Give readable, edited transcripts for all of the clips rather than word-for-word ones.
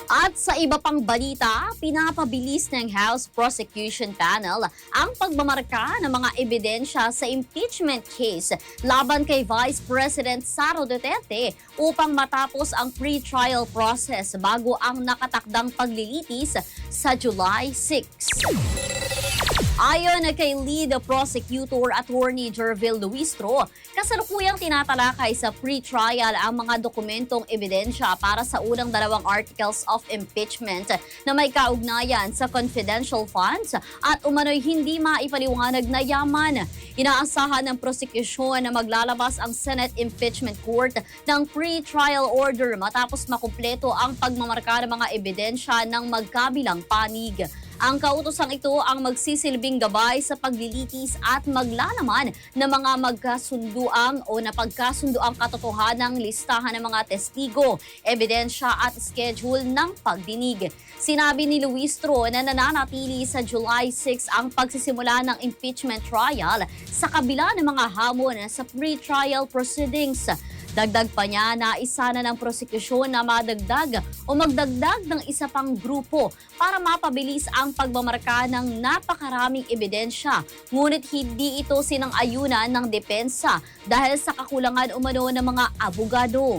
At sa iba pang balita, pinapabilis ng House Prosecution Panel ang pagmamarka ng mga ebidensya sa impeachment case laban kay Vice President Sara Duterte upang matapos ang pre-trial process bago ang nakatakdang paglilitis sa July 6. Ayon kay Lead Prosecutor Attorney Jervil Luistro, kasalukuyang tinatalakay sa pre-trial ang mga dokumentong ebidensya para sa unang dalawang articles of impeachment na may kaugnayan sa confidential funds at umano'y hindi maipaliwanag na yaman. Inaasahan ng prosekusyon na maglalabas ang Senate Impeachment Court ng pre-trial order matapos makumpleto ang pagmamarka ng mga ebidensya ng magkabilang panig. Ang kautosang ito ang magsisilbing gabay sa paglilitis at maglalaman ng mga magkasunduang o napagkasunduang katotohanang listahan ng mga testigo, ebidensya at schedule ng pagdinig. Sinabi ni Luistro na nananatili sa July 6 ang pagsisimula ng impeachment trial sa kabila ng mga hamon sa pre-trial proceedings. Dagdag pa niya na isa na ng prosekusyon na madagdag o magdagdag ng isa pang grupo para mapabilis ang pagmamarka ng napakaraming ebidensya. Ngunit hindi ito sinang-ayunan ng depensa dahil sa kakulangan umano ng mga abogado.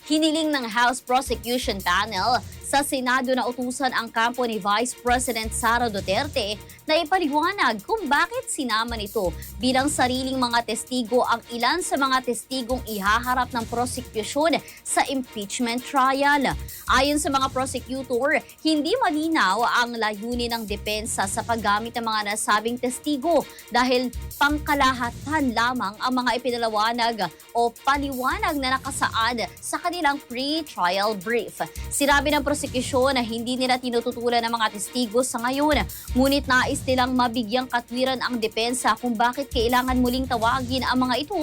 Hiniling ng House Prosecution Panel sa Senado na utusan ang kampo ni Vice President Sara Duterte na ipaliwanag kung bakit sinama nito bilang sariling mga testigo ang ilan sa mga testigong ihaharap ng prosekusyon sa impeachment trial. Ayon sa mga prosecutor, hindi malinaw ang layunin ng depensa sa paggamit ng mga nasabing testigo dahil pangkalahatan lamang ang mga ipinalawanag o paliwanag na nakasaad sa kanilang pre-trial brief. Sinabi ng prosekusyon na hindi nila tinututulan ng mga testigo sa ngayon, ngunit nais nilang mabigyang katwiran ang depensa kung bakit kailangan muling tawagin ang mga ito.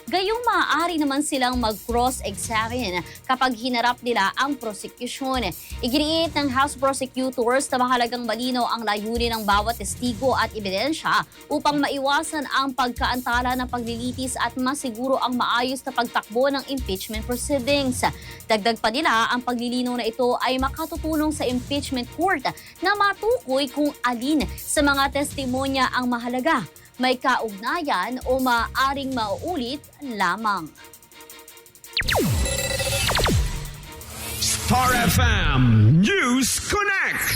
Gayong maaari naman silang mag-cross-examine kapag hinarap nila ang prosekusyon. Iginiit ng House Prosecutors na mahalagang malinaw ang layunin ng bawat testigo at ebidensya upang maiwasan ang pagkaantala ng paglilitis at masiguro ang maayos na pagtakbo ng impeachment proceedings. Dagdag pa nila, ang paglilinaw na ito ay makatutulong sa impeachment court na matukoy kung alin sa mga testimonya ang mahalaga, may kaugnayan o maaaring mauulit lamang. Star FM News Connect.